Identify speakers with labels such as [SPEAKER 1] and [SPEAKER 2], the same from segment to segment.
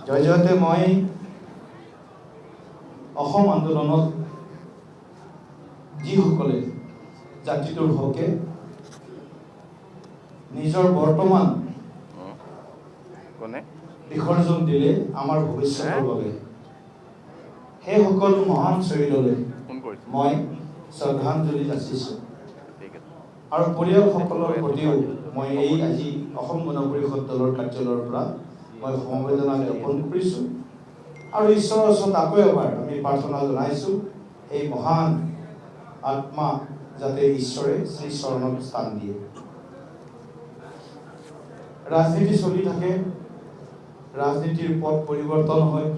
[SPEAKER 1] জয়তে মই অসম আন্দোলনত যিসকলে জাতিটোৰ হকে নিজৰ বৰ্তমান বিসৰ্জন দিলে আমাৰ ভৱিষ্যতৰ বাবে, সেই সকল মহান শ্বহীদলৈ মই শ্ৰদ্ধাঞ্জলি যাচিছোঁ। আৰু পৰিয়ালসকলৰ প্ৰতিও মই এই আজি অসম গণ পৰিষদ দলৰ কাৰ্যালয়ৰ পৰা মই সমবেদনা জ্ঞাপন কৰিছোঁ আৰু ঈশ্বৰৰ ওচৰত আকৌ এবাৰ আমি প্ৰাৰ্থনা জনাইছোঁ এই মহান আত্মা যাতে ঈশ্বৰে শ্ৰী চৰণত স্থান দিয়ে। ৰাজনীতি চলি থাকে, ৰাজনীতিৰ পথ পৰিৱৰ্তন হয়,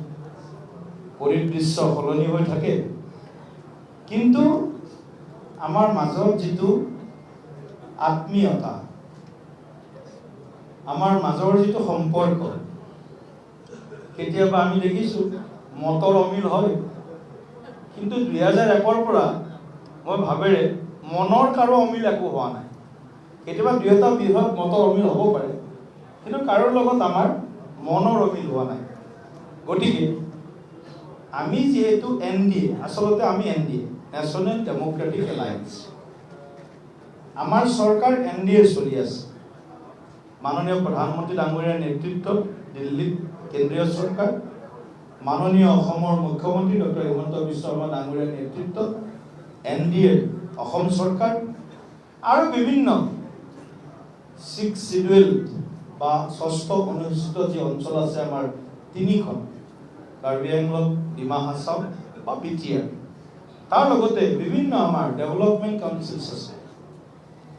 [SPEAKER 1] পৰিদৃশ্য সলনি হৈ থাকে, কিন্তু আমাৰ মাজত যিটো আত্মীয়তা, আমাৰ মাজৰ যিটো সম্পৰ্ক, কেতিয়াবা আমি দেখিছোঁ মতৰ অমিল হয়, কিন্তু 2001 পৰা মই ভাবেৰে মনৰ কাৰো অমিল একো হোৱা নাই। কেতিয়াবা দুই এটা বৃহৎ মতৰ অমিল হ'ব পাৰে, কিন্তু কাৰোৰ লগত আমাৰ মনৰ অমিল হোৱা নাই। গতিকে আমি যিহেতু NDA, আচলতে আমি NDA, নেশ্যনেল ডেমক্ৰেটিক এলায়েন্স, আমাৰ চৰকাৰ NDA চলি আছে। মাননীয় প্ৰধানমন্ত্ৰী ডাঙৰীয়াৰ নেতৃত্বত দিল্লীত কেন্দ্ৰীয় চৰকাৰ, মাননীয় অসমৰ মুখ্যমন্ত্ৰী ডক্টৰ হিমন্ত বিশ্ব শৰ্মা ডাঙৰীয়াৰ নেতৃত্বত NDA অসম চৰকাৰ আৰু বিভিন্ন 6 শিডিউল বা 6ষ্ঠ অনুসূচিত যি অঞ্চল আছে আমাৰ 3খন, কাৰ্বি আংলং, ডিমা হাছাও বা BTR, তাৰ লগতে বিভিন্ন আমাৰ ডেভেলপমেণ্ট কাউন্সিলছ আছে,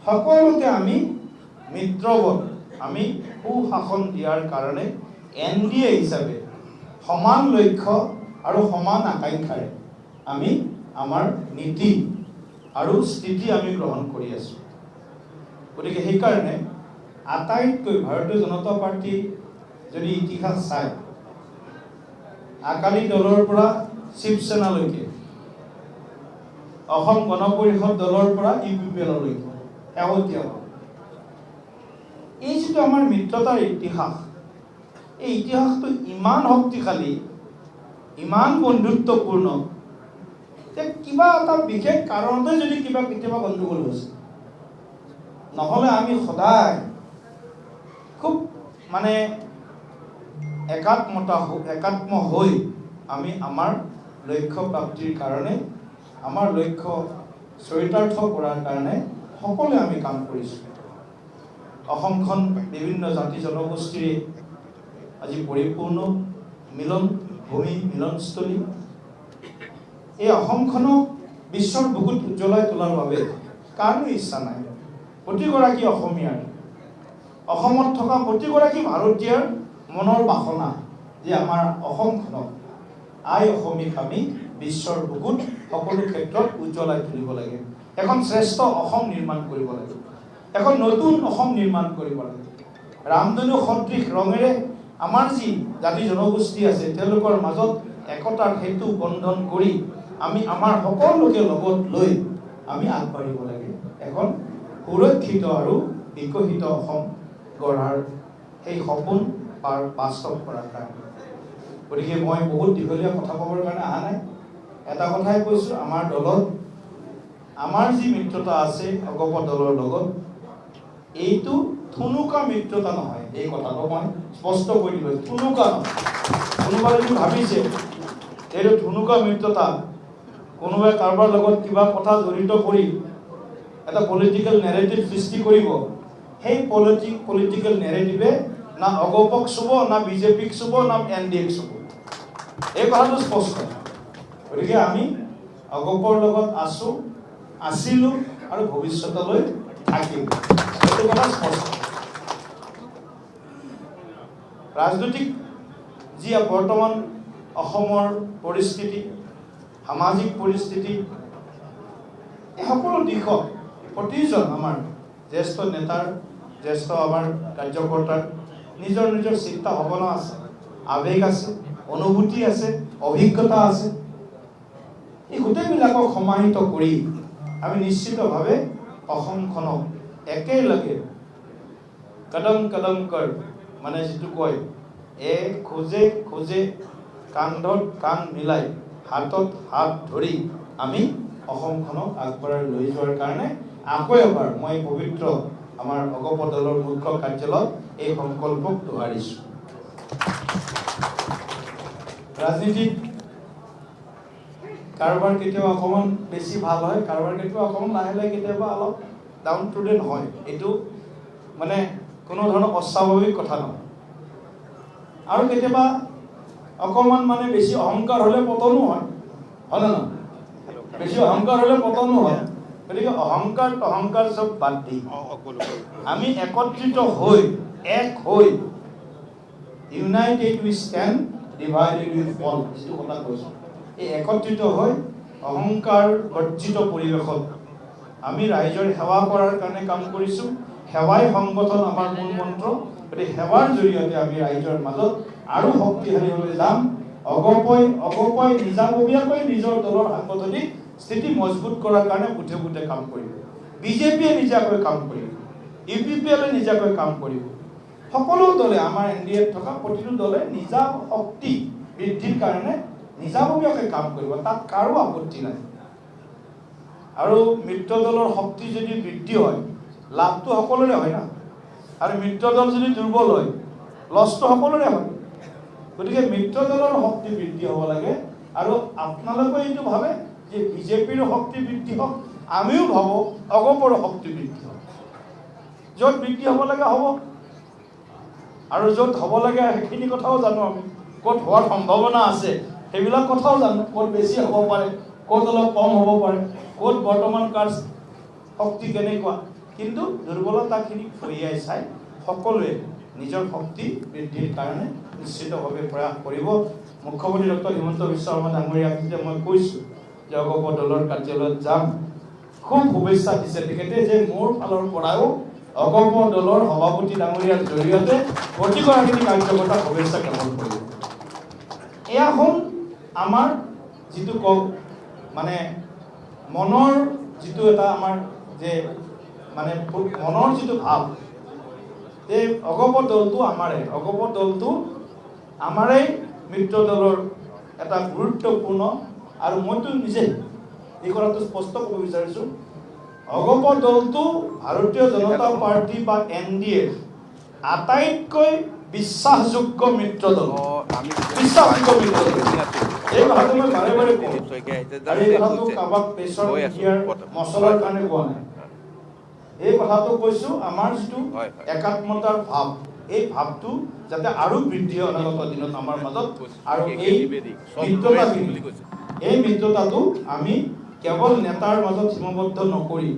[SPEAKER 1] সকলোতে আমি মিত্ৰবত, আমি সুশাসন দিয়াৰ কাৰণে NDA হিচাপে সমান লক্ষ্য আৰু সমান আকাংক্ষাৰে আমি আমাৰ নীতি আৰু স্থিতি আমি গ্ৰহণ কৰি আছোঁ। গতিকে সেইকাৰণে আটাইতকৈ ভাৰতীয় জনতা পাৰ্টি যদি ইতিহাস চায়, আকালি দলৰ পৰা শিৱসেনালৈকে, অসম গণ পৰিষদ দলৰ পৰা UPPLলৈকে, শেহতীয়া এই যিটো আমাৰ মিত্ৰতাৰ ইতিহাস, এই ইতিহাসটো ইমান শক্তিশালী, ইমান বন্ধুত্বপূৰ্ণ যে কিবা এটা বিশেষ কাৰণতে যদি কেতিয়াবা গণ্ডগোল হৈছে, নহ'লে আমি সদায় খুব একাত্ম হৈ আমি আমাৰ লক্ষ্য প্ৰাপ্তিৰ কাৰণে, আমাৰ লক্ষ্য চৰিতাৰ্থ কৰাৰ কাৰণে সকলোৱে আমি কাম কৰিছোঁ। অসমখন বিভিন্ন জাতি জনগোষ্ঠীৰে আজি পৰিপূৰ্ণ মিলন ভূমি, মিলনস্থলী। এই অসমখনক বিশ্বৰ বুকুত উজ্বলাই তোলাৰ বাবে কাৰো ইচ্ছা নাই। প্ৰতিগৰাকী অসমীয়াৰ, অসমত থকা প্ৰতিগৰাকী ভাৰতীয়ৰ মনৰ বাসনা যে আমাৰ অসমখনক, আই অসমীক আমি বিশ্বৰ বুকুত সকলো ক্ষেত্ৰত উজ্বলাই তুলিব লাগে। এখন শ্ৰেষ্ঠ অসম নিৰ্মাণ কৰিব লাগে, এখন নতুন অসম নিৰ্মাণ কৰিব লাগে। ৰামধেনু সদৃশ ৰঙেৰে আমাৰ যি জাতি জনগোষ্ঠী আছে, তেওঁলোকৰ মাজত একতাৰ সেতু বন্ধন কৰি আমি আমাৰ সকলোকে লগত লৈ আমি আগবাঢ়িব লাগে, এখন সুৰক্ষিত আৰু বিকশিত অসম গঢ়াৰ সেই সপোন বাস্তৱ কৰাৰ কাৰণে। গতিকে মই বহুত দীঘলীয়া কথা ক'বৰ কাৰণে অহা নাই, এটা কথাই কৈছোঁ, আমাৰ দলত আমাৰ যি মিত্ৰতা আছে অগপ দলৰ লগত, এইটো থুনুকা মিত্ৰতা নহয়। এই কথাটো মই স্পষ্ট কৰি দিলোঁ, থুনুকা নহয়। কোনোবাই যদি ভাবিছে এইটো থুনুকা মিত্ৰতা, কোনোবাই কাৰোবাৰ লগত কিবা কথা জড়িত কৰি এটা পলিটিকেল নেৰেটিভ সৃষ্টি কৰিব, সেই পলিটিকেল নেৰেটিভে না অগপক চুব, না বিজেপিক চুব, না NDAক চুব। এই কথাটো স্পষ্ট। গতিকে আমি অগপৰ লগত আছোঁ, আছিলোঁ আৰু ভৱিষ্যতলৈ থাকিম, সেইটো কথা স্পষ্ট। ৰাজনৈতিক যি বৰ্তমান অসমৰ পৰিস্থিতি, সামাজিক পৰিস্থিতি, এই সকলো দিশত প্ৰতিজন আমাৰ জ্যেষ্ঠ নেতাৰ, জ্যেষ্ঠ আমাৰ কাৰ্যকৰ্তাৰ নিজৰ নিজৰ চিন্তা ভাৱনা আছে, আৱেগ আছে, অনুভূতি আছে, অভিজ্ঞতা আছে। এই গোটেইবিলাকক সমাহিত কৰি আমি নিশ্চিতভাৱে অসমখনক একেলগে কদম কদম কৰ, মানে যিটো কয় খোজে খোজে কান্ধত কান্ধ মিলাই হাতত হাত ধৰি আমি অসমখনক আগবঢ়াই লৈ যোৱাৰ কাৰণে আকৌ এবাৰ মই পবিত্ৰ আমাৰ অগপ দলৰ মুখ্য কাৰ্যালয়ত এই সংকল্পক দোহাৰিছোঁ। ৰাজনীতিত কাৰোবাৰ কেতিয়াবা অকণমান বেছি ভাল হয়, কাৰোবাৰ কেতিয়াবা অকণমান লাহে লাহে কেতিয়াবা অলপ ডাউন টু ডেন হয়। এইটো মানে কোনো ধৰণৰ অস্বাভাৱিক কথা নহয়। আৰু কেতিয়াবা অকণমান মানে বেছি অহংকাৰ হ'লে পতনো হয়, হয়নে নহয়? বেছি অহংকাৰ হ'লে পতনো হয়। গতিকে অহংকাৰ চব বাদ দি আমি একত্ৰিত হৈ এক হৈ United we stand divided we fall, যিটো কথা কৈছোঁ, এই একত্ৰিত হৈ অহংকাৰ বৰ্জিত পৰিৱেশত আমি ৰাইজৰ সেৱা কৰাৰ কাৰণে কাম কৰিছোঁ। সেৱাই সংগঠন আমাৰ মূল মন্ত্ৰ। গতিকে সেৱাৰ জৰিয়তে আমি ৰাইজৰ মাজত আৰু শক্তিশালী হৈ যাম। অগপই নিজাববীয়াকৈ নিজৰ দলৰ সাংগঠনিক স্থিতি মজবুত কৰাৰ কাৰণে বুধে বুধে কাম কৰিব। বিজেপিয়ে নিজাকৈ কাম কৰিব, UPPLে নিজাকৈ কাম কৰিব। সকলো দলে আমাৰ NDAত থকা প্ৰতিটো দলে নিজা শক্তি বৃদ্ধিৰ কাৰণে নিজাববীয়াকৈ কাম কৰিব, তাত কাৰো আপত্তি নাই। আৰু মিত্ৰ দলৰ শক্তি যদি বৃদ্ধি হয়, লাভটো সকলোৰে হয় না। আৰু মিত্ৰ দল যদি দুৰ্বল হয়, লছটো সকলোৰে হয়। গতিকে মিত্ৰ দলৰ শক্তি বৃদ্ধি হ'ব লাগে। আৰু আপোনালোকে এইটো ভাবে যে বিজেপিৰো শক্তি বৃদ্ধি হওক, আমিও ভাবোঁ অগপৰো শক্তি বৃদ্ধি হওক। য'ত বৃদ্ধি হ'ব লাগে হ'ব, আৰু য'ত হ'ব লাগে সেইখিনি কথাও জানো আমি। ক'ত হোৱাৰ সম্ভাৱনা আছে সেইবিলাক কথাও জানো। ক'ত বেছি হ'ব পাৰে, ক'ত অলপ কম হ'ব পাৰে, ক'ত বৰ্তমান কাৰ শক্তি কেনেকুৱা। কিন্তু দুৰ্বলতাখিনি ফৰিয়াই চাই সকলোৱে নিজৰ শক্তি বৃদ্ধিৰ কাৰণে নিশ্চিতভাৱে প্ৰয়াস কৰিব। মুখ্যমন্ত্ৰী ডক্টৰ হিমন্ত বিশ্ব শৰ্মা ডাঙৰীয়াক যেতিয়া মই কৈছোঁ যে অগপ দলৰ কাৰ্যালয়ত যাম, খুব শুভেচ্ছা দিছে তেখেতে যে মোৰ ফালৰ পৰাও অগপ দলৰ সভাপতি ডাঙৰীয়াৰ জৰিয়তে প্ৰতিগৰাকী কাৰ্যকৰ্তা শুভেচ্ছা জ্ঞাপন কৰিব। এয়া হ'ল আমাৰ যিটো কওঁ মানে মনৰ যিটো এটা আমাৰ যে মানে মনৰ যিটো ভাৱ, এই অগপ দলটো আমাৰেই মিত্ৰ দলৰ এটা গুৰুত্বপূৰ্ণ। আৰু মইতো নিজে এই কথাটো স্পষ্ট ক'ব বিচাৰিছোঁ, অগপ দলটো ভাৰতীয় জনতা পাৰ্টি বা NDAৰ আটাইতকৈ বিশ্বাসযোগ্য মিত্ৰ দল। বিশ্বাসযোগ্য মিত্ৰ দল, এই কথাটো মই বাৰে বাৰে কওঁ। আৰু এই কথাটো কাৰোবাক প্ৰেছৰ দিয়াৰ মছলাৰ কাৰণে কোৱা নাই। এই কথাটো কৈছোঁ, আমাৰ যিটো একাত্মতাৰ ভাৱ, এই ভাৱটো যাতে আৰু বৃদ্ধি হয় অনাগত দিনত আমাৰ মাজত। আৰু এই মিত্ৰতাটো আমি কেৱল নেতাৰ মাজত সীমাবদ্ধ নকৰি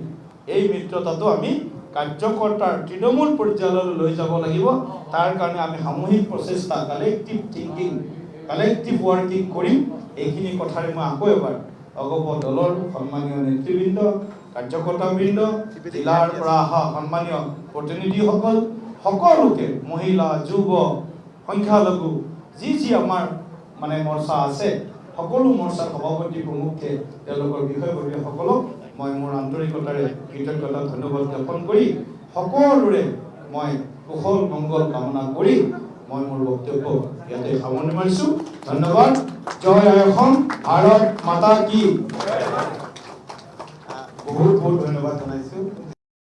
[SPEAKER 1] এই মিত্ৰতাটো আমি কাৰ্যকৰ্তাৰ তৃণমূল পৰ্যায়লৈ লৈ যাব লাগিব। তাৰ কাৰণে আমি সামূহিক প্ৰচেষ্টা, কালেক্টিভ থিংকিং, কালেক্টিভ ৱৰ্কিং কৰিম। এইখিনি কথাৰে মই আকৌ এবাৰ অগপ দলৰ সন্মানীয় নেতৃবৃন্দ, কাৰ্যকৰ্তাবৃন্দ, জিলাৰ পৰা অহা সন্মানীয় প্ৰতিনিধিসকল, সকলোকে, মহিলা, যুৱ, সংখ্যালঘু, যি আমাৰ মানে মৰ্চা আছে, সকলো মৰ্চাৰ সভাপতি প্ৰমুখে তেওঁলোকৰ বিষয়ববীয়াসকলক মই মোৰ আন্তৰিকতাৰে কৃতজ্ঞতা ধন্যবাদ জ্ঞাপন কৰি সকলোৰে মই কুশল মংগল কামনা কৰি মই মোৰ বক্তব্য ইয়াতে সামৰণি মাৰিছোঁ। ধন্যবাদ। জয় অসম, ভাৰত মাতা কি। বহুত বহুত ধন্যবাদ জনাইছোঁ।